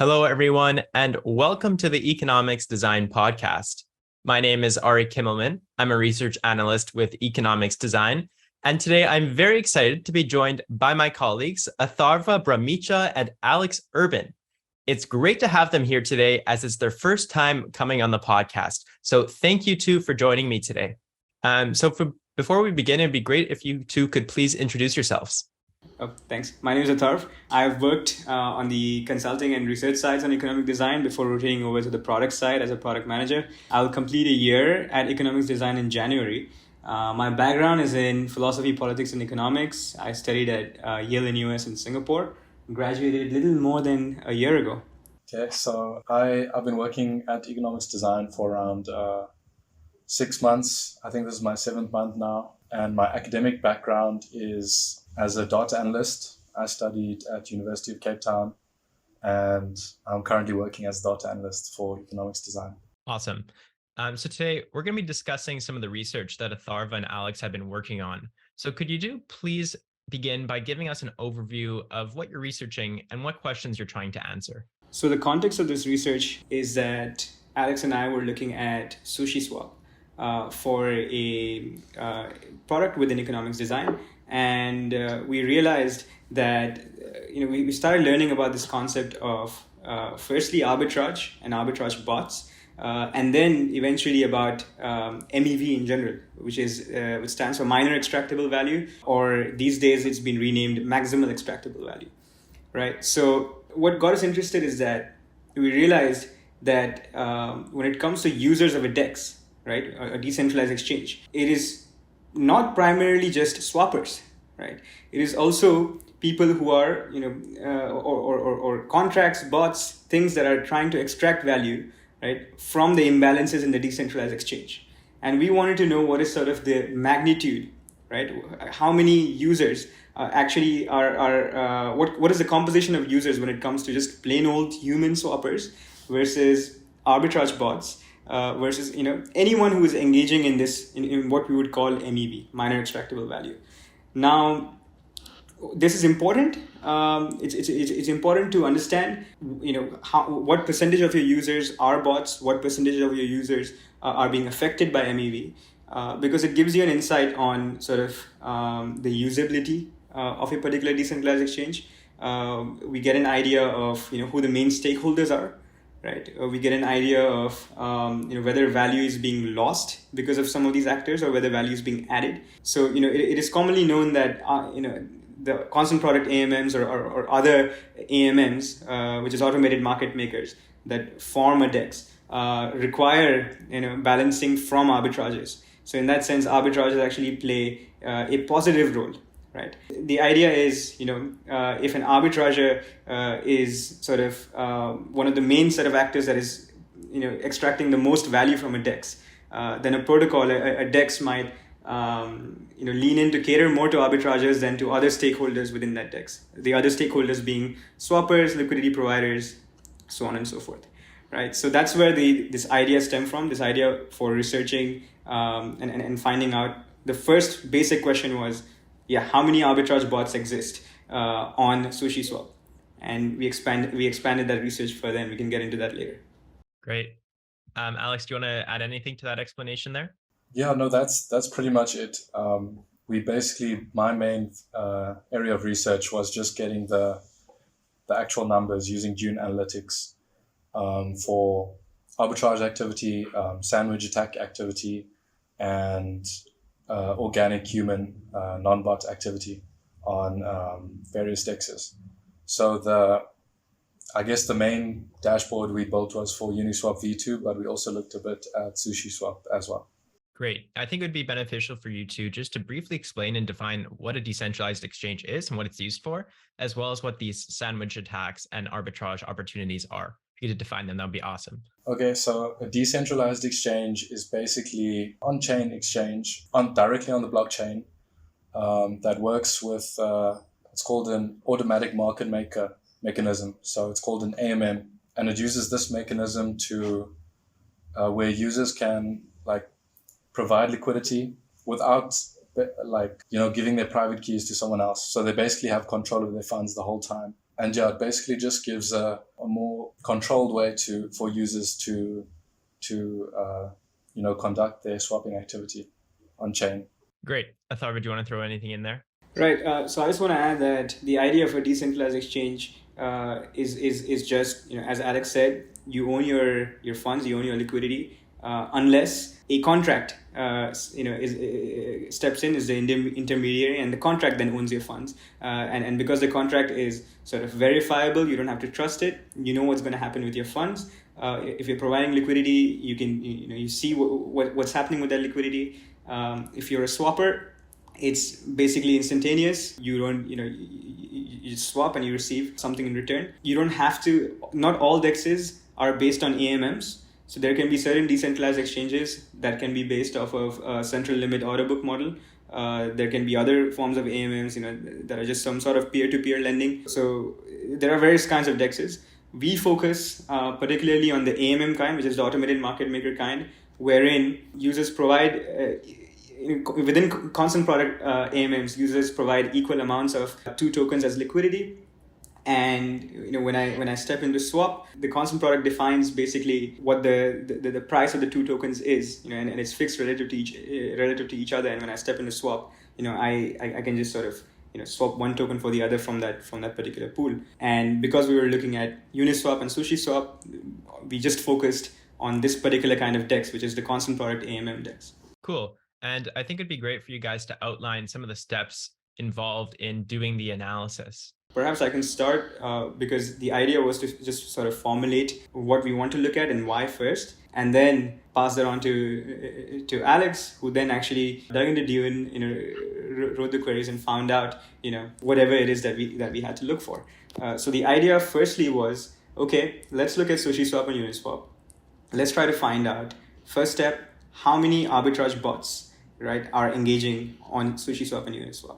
Hello, everyone, and welcome to the Economics Design Podcast. My name is Ari Kimmelman. I'm a research analyst with Economics Design, and today I'm very excited to be joined by my colleagues, Atharva and Alex Urban. It's great to have them here today as it's their first time coming on the podcast. So thank you two for joining me today. Before we begin, it'd be great if you two could please introduce yourselves. Oh, thanks. My name is Atharva. I've worked on the consulting and research sides on economic design before rotating over to the product side as a product manager. I'll complete a year at economics design in January. My background is in philosophy, politics, and economics. I studied at Yale in US and Singapore. Graduated a little more than a year ago. Okay, so I've been working at economics design for around 6 months. I think this is my 7th month now. And my academic background is as a data analyst. I studied at University of Cape Town, and I'm currently working as a data analyst for economics design. Awesome. So today we're going to be discussing some of the research that Atharva and Alex have been working on. So could you please begin by giving us an overview of what you're researching and what questions you're trying to answer? So the context of this research is that Alex and I were looking at SushiSwap for a product within economics design. And we realized that we started learning about this concept of firstly arbitrage and arbitrage bots, and then eventually about MEV in general, which stands for minor extractable value, or these days it's been renamed maximal extractable value, right? So what got us interested is that we realized that when it comes to users of a DEX, right, a decentralized exchange, it is not primarily just swappers, right? It is also people who are, or contracts, bots, things that are trying to extract value, right, from the imbalances in the decentralized exchange. And we wanted to know what is sort of the magnitude, right? How many users actually are what is the composition of users when it comes to just plain old human swappers versus arbitrage bots, versus anyone who is engaging in this in what we would call MEV, minor extractable value. Now, this is important. It's important to understand what percentage of your users are bots, what percentage of your users are being affected by MEV, because it gives you an insight on sort of the usability of a particular decentralized exchange. We get an idea of who the main stakeholders are. Right, we get an idea of whether value is being lost because of some of these actors or whether value is being added. So it is commonly known that the constant product AMMs or other AMMs, which is automated market makers that form a DEX, require balancing from arbitrages. So in that sense, arbitrages actually play a positive role. Right. The idea is, if an arbitrager is sort of one of the main set of actors that is, extracting the most value from a DEX, then a protocol, a DEX might, lean in to cater more to arbitragers than to other stakeholders within that DEX. The other stakeholders being swappers, liquidity providers, so on and so forth. Right. So that's where this idea stemmed from. This idea for researching and finding out. The first basic question was, how many arbitrage bots exist on SushiSwap? And we expanded that research further, and we can get into that later. Great. Alex, do you want to add anything to that explanation there? Yeah, no, that's pretty much it. My main area of research was just getting the actual numbers using June analytics for arbitrage activity, sandwich attack activity, and organic human non-bot activity on various DEXs. So the main dashboard we built was for Uniswap v2, but we also looked a bit at SushiSwap as well. Great. I think it would be beneficial for you two just to briefly explain and define what a decentralized exchange is and what it's used for, as well as what these sandwich attacks and arbitrage opportunities are. If you could define them, that would be awesome. Okay, so a decentralized exchange is basically on-chain exchange directly on the blockchain that works with, it's called an automatic market maker mechanism. So it's called an AMM, and it uses this mechanism to where users can provide liquidity without giving their private keys to someone else. So they basically have control of their funds the whole time. And yeah, it basically just gives a more controlled way for users to conduct their swapping activity on chain. Great. Atharva, do you want to throw anything in there? Right. So I just want to add that the idea of a decentralized exchange is just, as Alex said, you own your funds, you own your liquidity, unless a contract steps in, is the intermediary, and the contract then owns your funds. And because the contract is sort of verifiable, you don't have to trust it. You know what's going to happen with your funds. If you're providing liquidity, you can you see what's happening with that liquidity. If you're a swapper, it's basically instantaneous. You don't, you swap and you receive something in return. You don't have to, not all DEXs are based on AMMs. So there can be certain decentralized exchanges that can be based off of a central limit order book model. There can be other forms of AMMs, that are just some sort of peer-to-peer lending. So there are various kinds of DEXs. We focus particularly on the AMM kind, which is the automated market maker kind, wherein users provide within constant product AMMs, users provide equal amounts of two tokens as liquidity. And when I step into swap, the constant product defines basically what the price of the two tokens is, and it's fixed relative to each other. And when I step into swap, I can just sort of swap one token for the other from that particular pool. And because we were looking at Uniswap and SushiSwap, we just focused on this particular kind of DEX, which is the constant product AMM DEX. Cool. And I think it'd be great for you guys to outline some of the steps involved in doing the analysis. Perhaps I can start because the idea was to just sort of formulate what we want to look at and why first, and then pass that on to Alex, who then actually dug into Dune, wrote the queries and found out, whatever it is that we had to look for. So the idea firstly was, okay, let's look at SushiSwap and Uniswap. Let's try to find out, first step, how many arbitrage bots, right, are engaging on SushiSwap and Uniswap.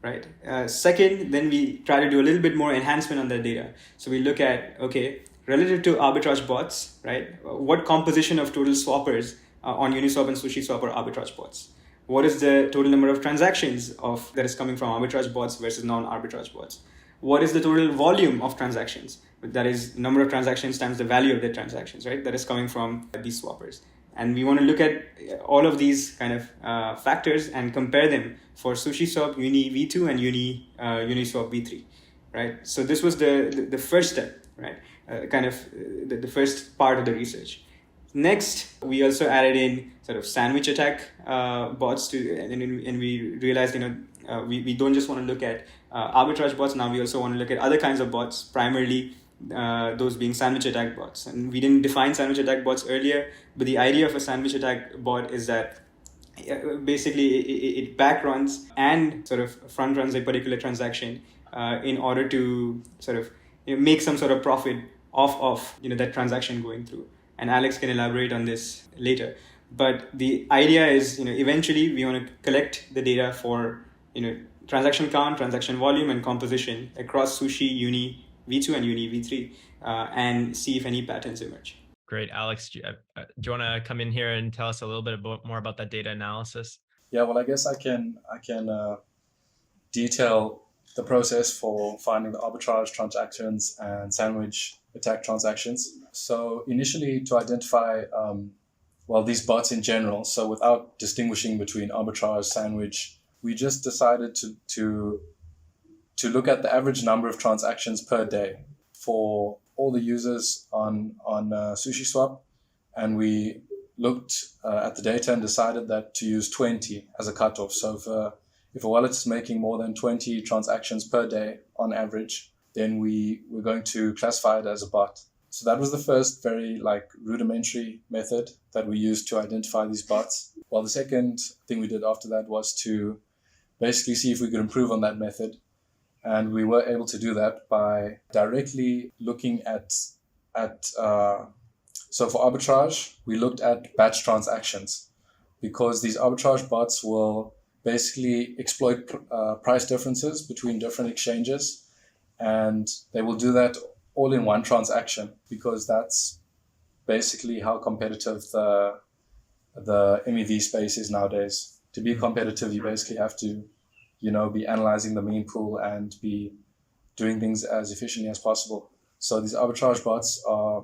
Right. Second, then we try to do a little bit more enhancement on that data. So we look at, okay, relative to arbitrage bots, right? What composition of total swappers on Uniswap and SushiSwap are arbitrage bots? What is the total number of transactions that is coming from arbitrage bots versus non-arbitrage bots? What is the total volume of transactions? That is number of transactions times the value of the transactions, right? That is coming from these swappers. And we want to look at all of these kind of factors and compare them for SushiSwap Uni V2 and Uniswap V3, right? So this was the first step, right? The first part of the research. Next, we also added in sort of sandwich attack bots and we realized, we don't just want to look at arbitrage bots. Now we also want to look at other kinds of bots, primarily those being sandwich attack bots. And we didn't define sandwich attack bots earlier, but the idea of a sandwich attack bot is that basically it back runs and sort of front runs a particular transaction in order to sort of make some sort of profit off of that transaction going through. And Alex can elaborate on this later. But the idea is, eventually we want to collect the data for transaction count, transaction volume, and composition across Sushi, Uni V2 and Uni V3, and see if any patterns emerge. Great. Alex, do you want to come in here and tell us a little bit more about that data analysis? Yeah, well, I guess I can detail the process for finding the arbitrage transactions and sandwich attack transactions. So initially, to identify these bots in general, so without distinguishing between arbitrage, sandwich, we just decided to look at the average number of transactions per day for all the users on SushiSwap, and we looked at the data and decided that to use 20 as a cutoff. So if a wallet is making more than 20 transactions per day on average, then we're going to classify it as a bot. So that was the first very rudimentary method that we used to identify these bots. Well, the second thing we did after that was to basically see if we could improve on that method. And we were able to do that by directly looking at so for arbitrage, we looked at batch transactions, because these arbitrage bots will basically exploit price differences between different exchanges. And they will do that all in one transaction, because that's basically how competitive the MEV space is nowadays. To be competitive, you basically have to be analyzing the meme pool and be doing things as efficiently as possible. So these arbitrage bots are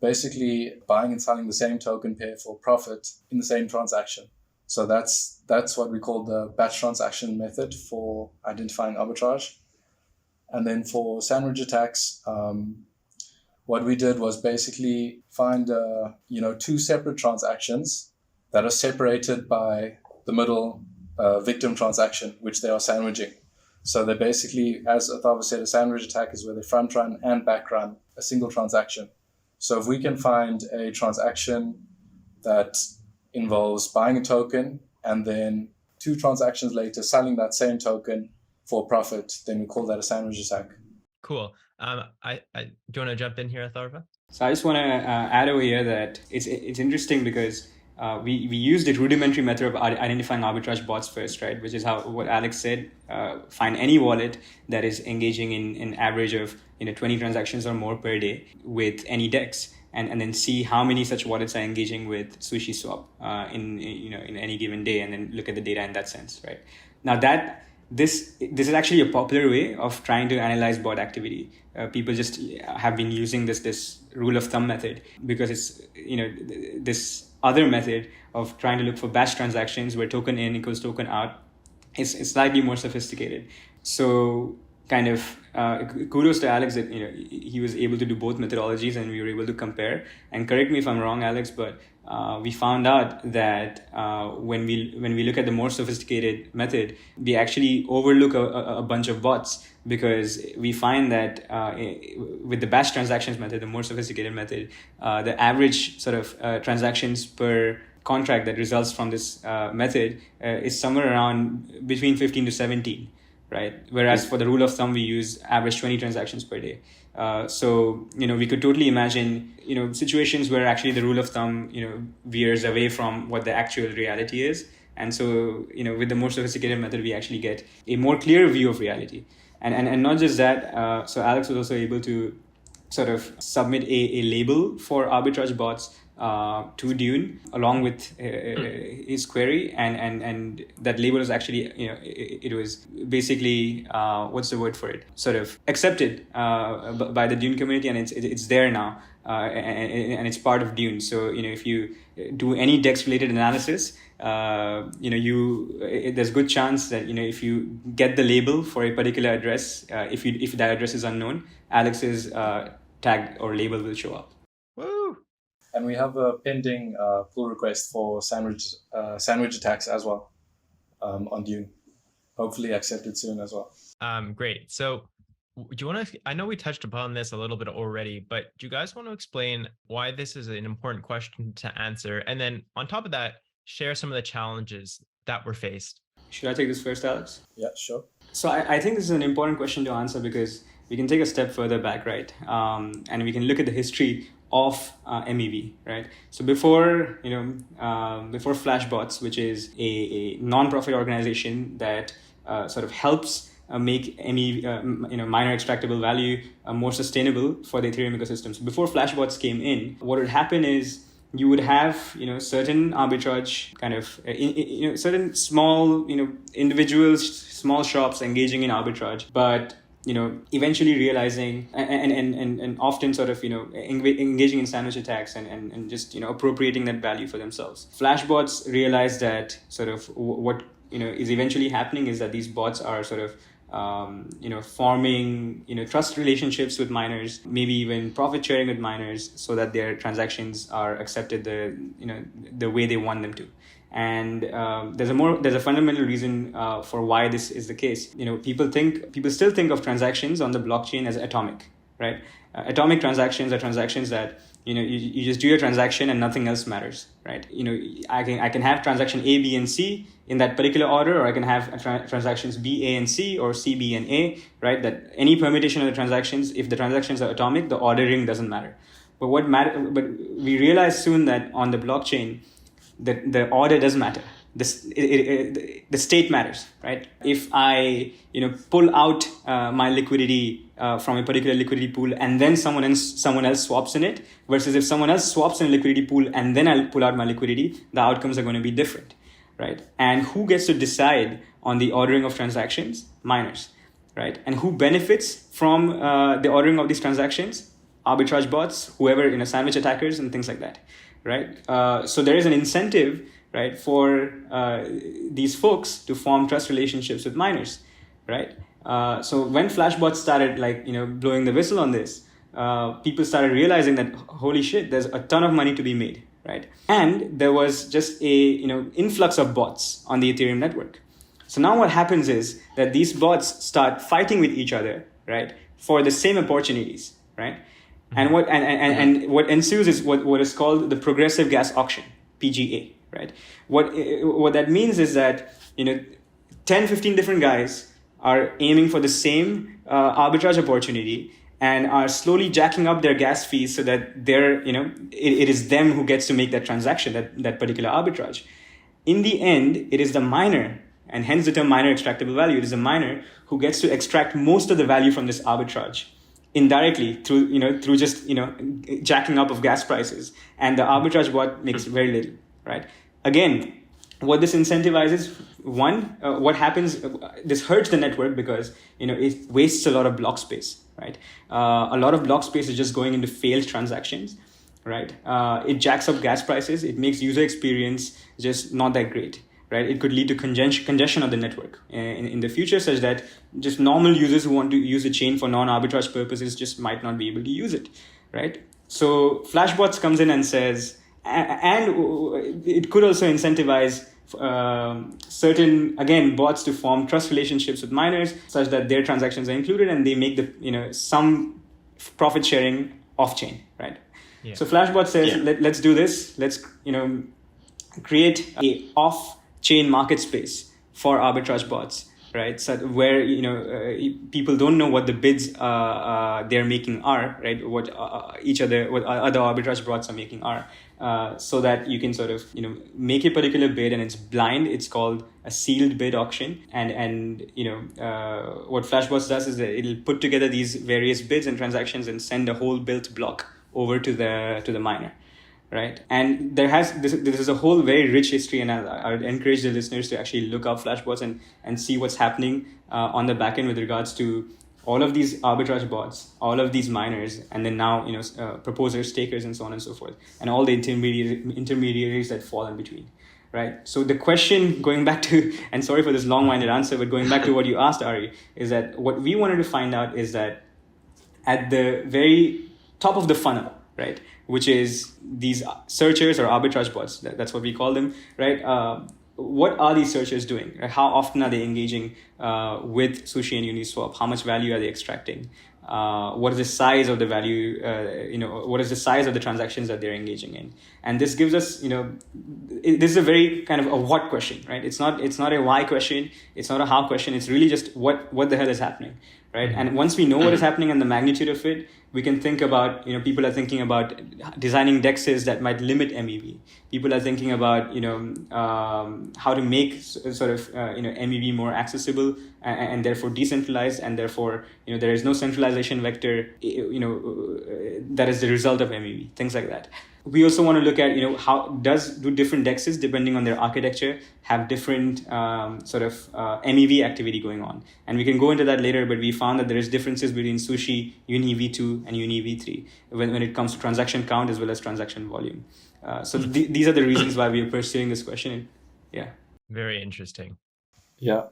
basically buying and selling the same token pair for profit in the same transaction. So that's what we call the batch transaction method for identifying arbitrage. And then for sandwich attacks, what we did was basically find two separate transactions that are separated by the middle victim transaction, which they are sandwiching. So they basically, as Atharva said, a sandwich attack is where they front run and back run a single transaction. So if we can find a transaction that involves buying a token and then 2 transactions later selling that same token for profit, then we call that a sandwich attack. Cool. Do you want to jump in here, Atharva? So I just want to add over here that it's interesting because we used a rudimentary method of identifying arbitrage bots first, right? Which is what Alex said, find any wallet that is engaging in an average of 20 transactions or more per day with any DEX, and then see how many such wallets are engaging with SushiSwap in any given day, and then look at the data in that sense, right? Now this is actually a popular way of trying to analyze bot activity. People just have been using this rule of thumb method because it's this other method of trying to look for batch transactions where token in equals token out is slightly more sophisticated. So kind of kudos to Alex that he was able to do both methodologies and we were able to compare. And correct me if I'm wrong, Alex, but we found out that when we look at the more sophisticated method, we actually overlook a bunch of bots, because we find that with the batch transactions method, the more sophisticated method, the average sort of transactions per contract that results from this method is somewhere around between 15 to 17. Right. Whereas for the rule of thumb, we use average 20 transactions per day. So we could totally imagine, situations where actually the rule of thumb, veers away from what the actual reality is. And so, with the more sophisticated method, we actually get a more clear view of reality. And not just that, so Alex was also able to sort of submit a label for arbitrage bots to Dune along with his query, and that label is actually it was basically what's the word for it, sort of accepted by the Dune community, and it's there now, and it's part of Dune. So if you do any DEX related analysis, there's good chance that if you get the label for a particular address, if that address is unknown, Alex's tag or label will show up. Woo! And we have a pending pull request for sandwich attacks as well on Dune. Hopefully accepted soon as well. Great. So do you want to, I know we touched upon this a little bit already, but do you guys want to explain why this is an important question to answer? And then on top of that, share some of the challenges that were faced. Should I take this first, Alex? Yeah, sure. So I think this is an important question to answer because we can take a step further back, right? And we can look at the history of MEV, right? So before Flashbots, which is a non-profit organization that sort of helps make MEV, miner extractable value more sustainable for the Ethereum ecosystem. So before Flashbots came in, what would happen is you would have certain arbitrage kind of certain small individuals, small shops engaging in arbitrage, but eventually realizing and often sort of, engaging in sandwich attacks and just, appropriating that value for themselves. Flashbots realize that sort of what, is eventually happening is that these bots are sort of, forming, trust relationships with miners, maybe even profit sharing with miners so that their transactions are accepted the way they want them to. And there's a fundamental reason for why this is the case. People still think of transactions on the blockchain as atomic, right? Atomic transactions are transactions that you just do your transaction and nothing else matters, right? I can have transaction A, B, and C in that particular order, or I can have transactions B, A, and C, or C, B, and A, right? That any permutation of the transactions, if the transactions are atomic, the ordering doesn't matter. But but we realized soon that on the blockchain, that the order does matter. The state matters, right? If I pull out my liquidity from a particular liquidity pool and then someone else swaps in it, versus if someone else swaps in a liquidity pool and then I'll pull out my liquidity, the outcomes are going to be different, right? And who gets to decide on the ordering of transactions? Miners. right? And who benefits from the ordering of these transactions? Arbitrage bots, whoever, sandwich attackers and things like that, right? So there is an incentive, right, for these folks to form trust relationships with miners, right? So when Flashbots started blowing the whistle on this, people started realizing that, holy shit, there's a ton of money to be made, right? And there was just a influx of bots on the Ethereum network. So now what happens is that these bots start fighting with each other, right, for the same opportunities, right? And what ensues is what is called the progressive gas auction, PGA, right? What that means is that 10, 15 different guys are aiming for the same arbitrage opportunity and are slowly jacking up their gas fees so that it is them who gets to make that transaction, that particular arbitrage. In the end, it is the miner, and hence the term miner extractable value. It is the miner who gets to extract most of the value from this arbitrage indirectly through just jacking up of gas prices, and the arbitrage bot makes very little, right? Again, what this incentivizes, what happens, this hurts the network because it wastes a lot of block space, right? A lot of block space is just going into failed transactions, right? It jacks up gas prices. It makes user experience just not that great, right? It could lead to congestion of the network in the future, such that just normal users who want to use the chain for non-arbitrage purposes just might not be able to use it, right? So Flashbots comes in and says, and it could also incentivize certain, again, bots to form trust relationships with miners such that their transactions are included and they make some profit sharing off chain, right? Yeah. So Flashbot says, let's do this. Let's create a off chain market space for arbitrage bots, right? So where people don't know what the bids they're making are, right? What other arbitrage bots are making are, so that you can sort of make a particular bid and it's blind. It's called a sealed bid auction, and what Flashbots does is that it'll put together these various bids and transactions and send a whole built block over to the miner. Right. And this is a whole very rich history, and I would encourage the listeners to actually look up Flashbots and see what's happening on the back end with regards to all of these arbitrage bots, all of these miners, and then now proposers, stakers, and so on and so forth, and all the intermediaries that fall in between. Right. So the question, going back to, and sorry for this long-winded answer, but going back to what you asked, Ari, is that what we wanted to find out is that at the very top of the funnel, right, which is these searchers or arbitrage bots, that's what we call them, right? What are these searchers doing? Right? How often are they engaging with Sushi and Uniswap? How much value are they extracting? What is the size of the value? What is the size of the transactions that they're engaging in? And this gives us, this is a very kind of a what question, right? It's not a why question. It's not a how question. It's really just what the hell is happening, right? And once we know what is happening and the magnitude of it, we can think about, people are thinking about designing DEXs that might limit MEV. People are thinking about, how to make sort of, MEV more accessible and therefore decentralized, and therefore, there is no centralization vector, that is the result of MEV, things like that. We also want to look at, do different DEXs, depending on their architecture, have different sort of MEV activity going on. And we can go into that later, but we found that there is differences between Sushi, UniV2, and UniV3 when it comes to transaction count as well as transaction volume. So these are the reasons why we are pursuing this question. Yeah. Very interesting. Yeah.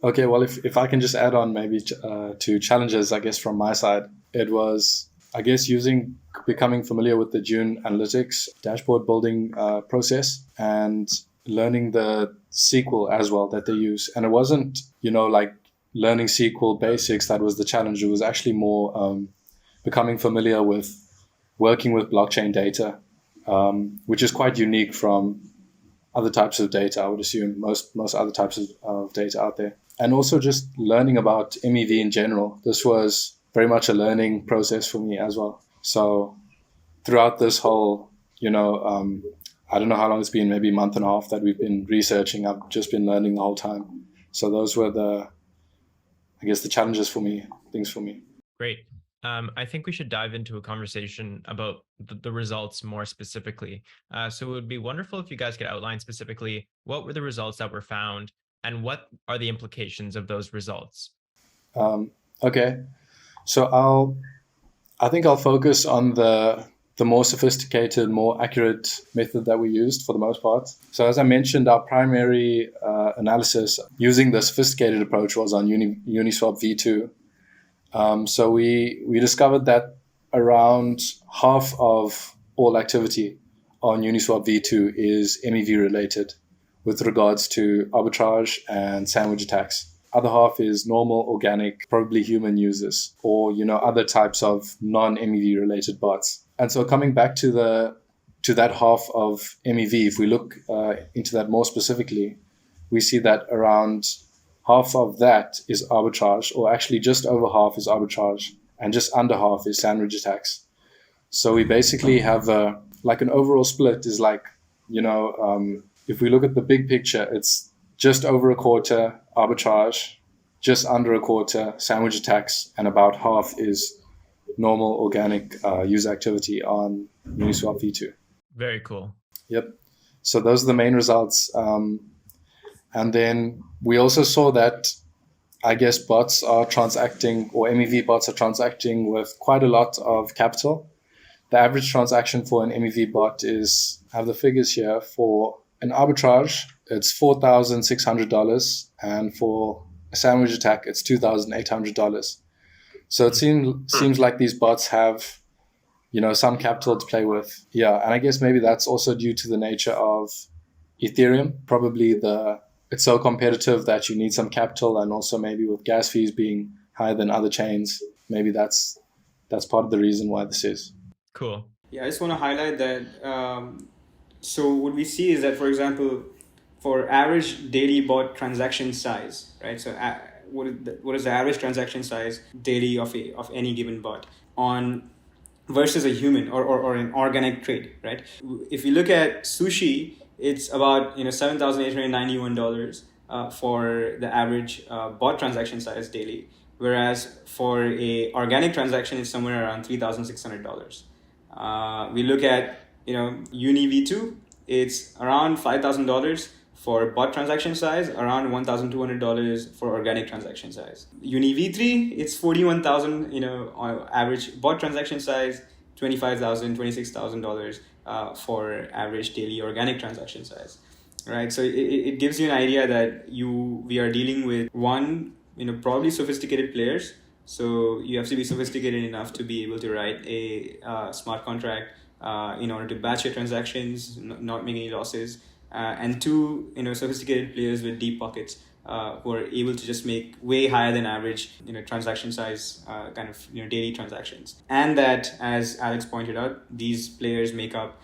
Okay, well, if I can just add on maybe to challenges, I guess, from my side, it was, I guess, becoming familiar with the June Analytics dashboard building process and learning the SQL as well that they use. And it wasn't, like learning SQL basics that was the challenge. It was actually more becoming familiar with working with blockchain data, which is quite unique from other types of data, I would assume, most other types of data out there. And also just learning about MEV in general. This was very much a learning process for me as well. So throughout this whole, I don't know how long it's been, maybe a month and a half that we've been researching. I've just been learning the whole time. So those were the challenges for me, things for me. Great. I think we should dive into a conversation about the results more specifically. So it would be wonderful if you guys could outline specifically what were the results that were found, and what are the implications of those results? Okay, so I think I'll focus on the more sophisticated, more accurate method that we used for the most part. So as I mentioned, our primary analysis using the sophisticated approach was on Uniswap v2. So we discovered that around half of all activity on Uniswap v2 is MEV related with regards to arbitrage and sandwich attacks. Other half is normal, organic, probably human users, or other types of non-MEV related bots. And so coming back to that half of MEV, if we look into that more specifically, we see that around half of that is arbitrage, or actually just over half is arbitrage, and just under half is sandwich attacks. So we basically have an overall split is if we look at the big picture, it's just over a quarter arbitrage, just under a quarter sandwich attacks, and about half is normal organic user activity on Uniswap v2. Very cool. Yep. So those are the main results. And then we also saw that, I guess, bots are transacting, or MEV bots are transacting with quite a lot of capital. The average transaction for an MEV bot is, I have the figures here, for an arbitrage, it's $4,600, and for a sandwich attack, it's $2,800. So it seems like these bots have, some capital to play with. Yeah, and I guess maybe that's also due to the nature of Ethereum. Probably it's so competitive that you need some capital, and also maybe with gas fees being higher than other chains, maybe that's part of the reason why this is. Cool. Yeah, I just want to highlight that. So what we see is that, for example, for average daily bot transaction size, right? So what is the average transaction size daily of any given bot versus a human or an organic trade, right? If you look at Sushi, it's about $7,891 for the average bot transaction size daily, whereas for a organic transaction, it's somewhere around $3,600. We look at Uni V2, it's around $5,000 for bot transaction size, around $1,200 for organic transaction size. Uni V3, it's $41,000, on average bot transaction size, $25,000, $26,000 for average daily organic transaction size, right? So it gives you an idea that we are dealing with probably sophisticated players. So you have to be sophisticated enough to be able to write a smart contract in order to batch your transactions, not make any losses. And two, sophisticated players with deep pockets who are able to just make way higher than average, transaction size daily transactions. And that, as Alex pointed out, these players make up,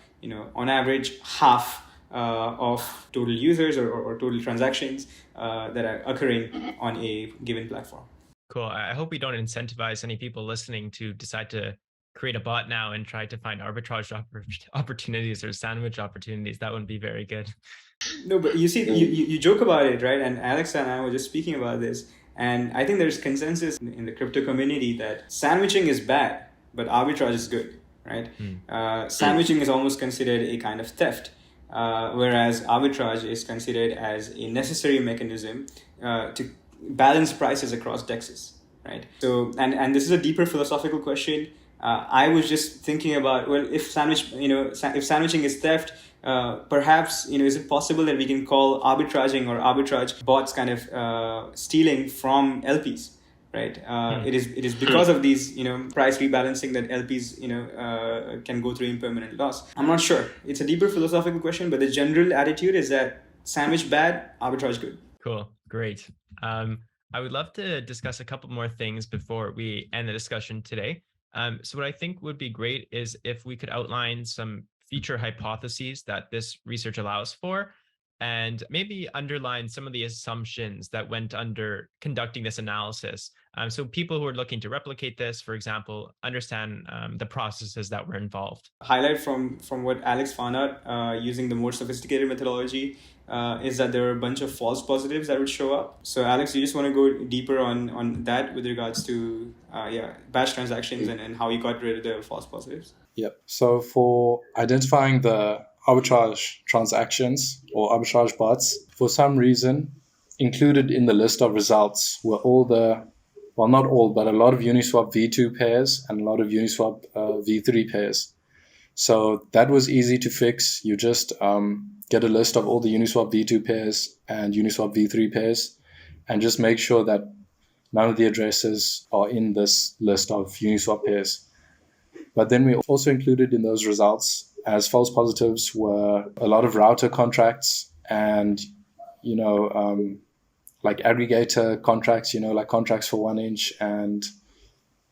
on average, half of total users or total transactions that are occurring on a given platform. Cool. I hope we don't incentivize any people listening to decide to create a bot now and try to find arbitrage opportunities or sandwich opportunities. That wouldn't be very good. No, but you see, you joke about it, right? And Alex and I were just speaking about this. And I think there's consensus in the crypto community that sandwiching is bad, but arbitrage is good, right? Sandwiching is almost considered a kind of theft, whereas arbitrage is considered as a necessary mechanism to balance prices across DEXs, right? So, and this is a deeper philosophical question. I was just thinking about, well, if sandwiching is theft, perhaps, is it possible that we can call arbitraging or arbitrage bots kind of stealing from LPs, right? It is because of these, price rebalancing that LPs, can go through impermanent loss. I'm not sure. It's a deeper philosophical question, but the general attitude is that sandwich bad, arbitrage good. Cool. Great. I would love to discuss a couple more things before we end the discussion today. So what I think would be great is if we could outline some feature hypotheses that this research allows for, and maybe underline some of the assumptions that went under conducting this analysis. So people who are looking to replicate this, for example, understand the processes that were involved. Highlight from what Alex found out using the more sophisticated methodology is that there are a bunch of false positives that would show up. So Alex, you just want to go deeper on that with regards to batch transactions and how you got rid of the false positives? Yep. So for identifying the arbitrage transactions or arbitrage bots, for some reason, included in the list of results were not all, but a lot of Uniswap V2 pairs and a lot of Uniswap V3 pairs. So that was easy to fix. You just get a list of all the Uniswap V2 pairs and Uniswap V3 pairs, and just make sure that none of the addresses are in this list of Uniswap pairs. But then we also included in those results as false positives were a lot of router contracts and, like aggregator contracts, like contracts for 1inch and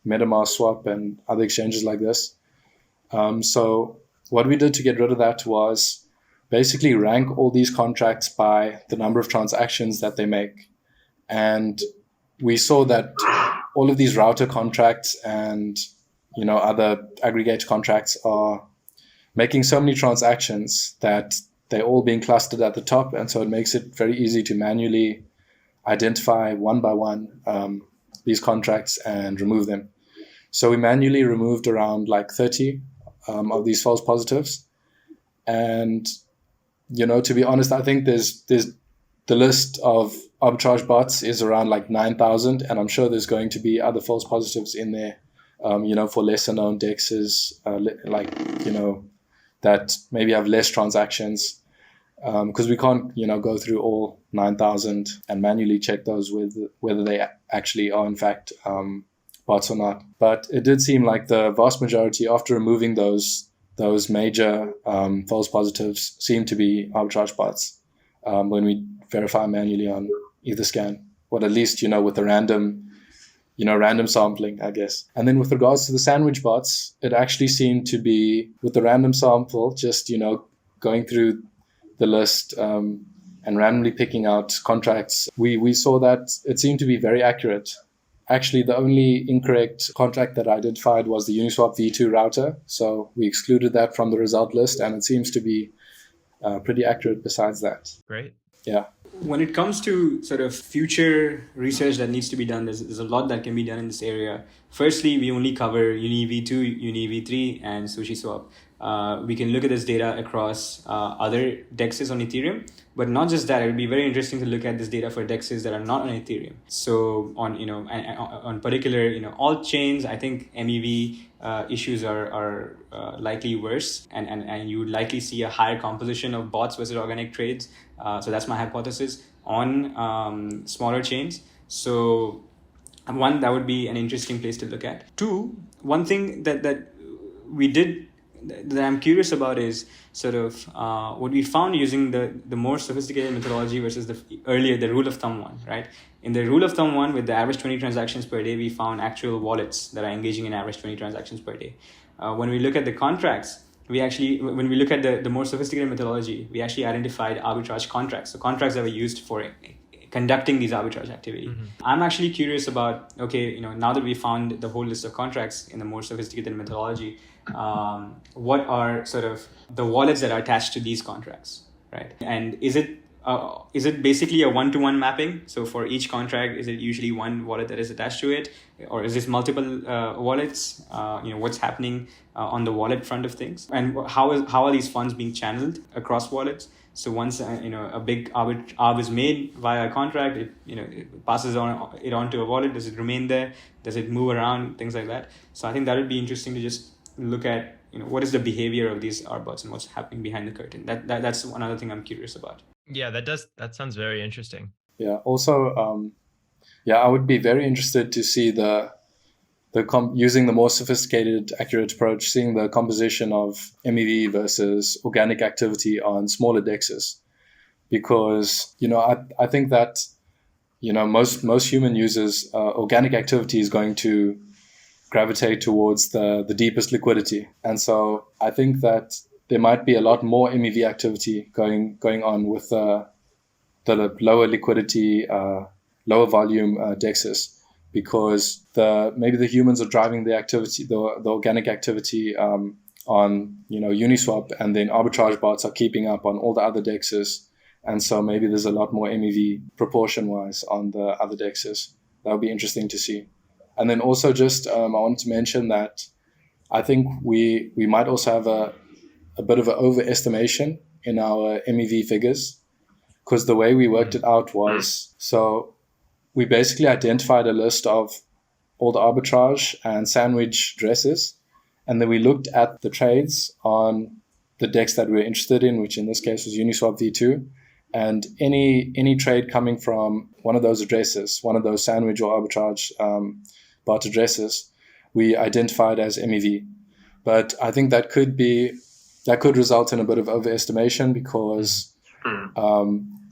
MetaMask swap and other exchanges like this. So what we did to get rid of that was basically rank all these contracts by the number of transactions that they make. And we saw that all of these router contracts and, other aggregate contracts are making so many transactions that they're all being clustered at the top. And so it makes it very easy to manually identify one by one these contracts and remove them. So we manually removed around like 30 of these false positives. And, to be honest, I think there's the list of arbitrage bots is around like 9,000. And I'm sure there's going to be other false positives in there, for lesser known DEXs, that maybe have less transactions. Because we can't, go through all 9,000 and manually check those with whether they actually are in fact bots or not. But it did seem like the vast majority, after removing those major false positives, seem to be arbitrage bots when we verify manually on Etherscan, or at least with the random sampling, I guess. And then with regards to the sandwich bots, it actually seemed to be with the random sample, just going through the list and randomly picking out contracts, we saw that it seemed to be very accurate. Actually, the only incorrect contract that I identified was the Uniswap V2 router. So we excluded that from the result list, and it seems to be pretty accurate besides that. Great. Yeah. When it comes to sort of future research that needs to be done, there's a lot that can be done in this area. Firstly, we only cover Uni V2, Uni V3, and SushiSwap. We can look at this data across other DEXs on Ethereum, but not just that. It would be very interesting to look at this data for DEXs that are not on Ethereum. So on particular alt chains, I think MEV issues are likely worse, and you would likely see a higher composition of bots versus organic trades. So that's my hypothesis on smaller chains. So one, that would be an interesting place to look at. Two, one thing that we did that I'm curious about is sort of what we found using the more sophisticated methodology versus the rule of thumb one, right? In the rule of thumb one, with the average 20 transactions per day, we found actual wallets that are engaging in average 20 transactions per day. When we look at the contracts, when we look at the more sophisticated methodology, we actually identified arbitrage contracts. So contracts that were used for conducting these arbitrage activity. Mm-hmm. I'm actually curious about, now that we found the whole list of contracts in the more sophisticated methodology, what are sort of the wallets that are attached to these contracts, right? And is it basically a one-to-one mapping? So for each contract, is it usually one wallet that is attached to it, or is this multiple wallets? What's happening on the wallet front of things, and how are these funds being channeled across wallets? So once a big arb is made via a contract, it passes on to a wallet. Does it remain there? Does it move around? Things like that. So I think that would be interesting to just look at what is the behavior of these arbots and what's happening behind the curtain. That's another thing I'm curious about. Yeah, that sounds very interesting. Yeah. Also, I would be very interested to see using the more sophisticated, accurate approach, seeing the composition of MEV versus organic activity on smaller DEXs, because I think that most human users, organic activity is going to gravitate towards the deepest liquidity, and so I think that there might be a lot more MEV activity going on with the lower liquidity, lower volume DEXs. Because maybe the humans are driving the activity, the organic activity on Uniswap, and then arbitrage bots are keeping up on all the other DEXs, and so maybe there's a lot more MEV proportion-wise on the other DEXs. That would be interesting to see. And then also just I wanted to mention that I think we might also have a bit of an overestimation in our MEV figures. because the way we worked it out was, so we basically identified a list of all the arbitrage and sandwich addresses, and then we looked at the trades on the DEX that we were interested in, which in this case was Uniswap V2, and any trade coming from one of those addresses, one of those sandwich or arbitrage bot addresses, we identified as MEV. But I think that could result in a bit of overestimation, because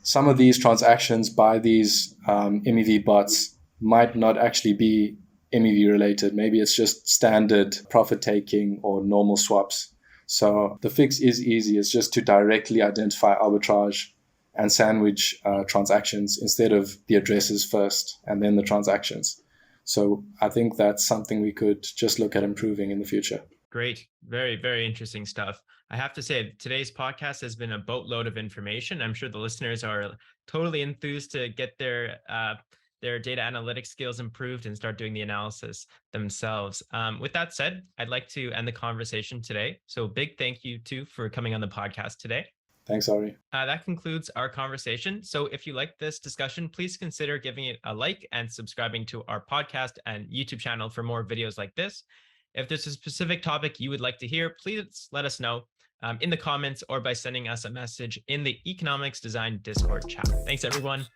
some of these transactions by these MEV bots might not actually be MEV related. Maybe it's just standard profit taking or normal swaps. So the fix is easy. It's just to directly identify arbitrage and sandwich transactions instead of the addresses first and then the transactions. So I think that's something we could just look at improving in the future. Great. Very, very interesting stuff. I have to say, today's podcast has been a boatload of information. I'm sure the listeners are totally enthused to get their data analytics skills improved and start doing the analysis themselves. With that said, I'd like to end the conversation today. So big thank you for coming on the podcast today. Thanks, Ari. That concludes our conversation. So if you like this discussion, please consider giving it a like and subscribing to our podcast and YouTube channel for more videos like this. If there's a specific topic you would like to hear, please let us know in the comments or by sending us a message in the Economics Design Discord chat. Thanks, everyone.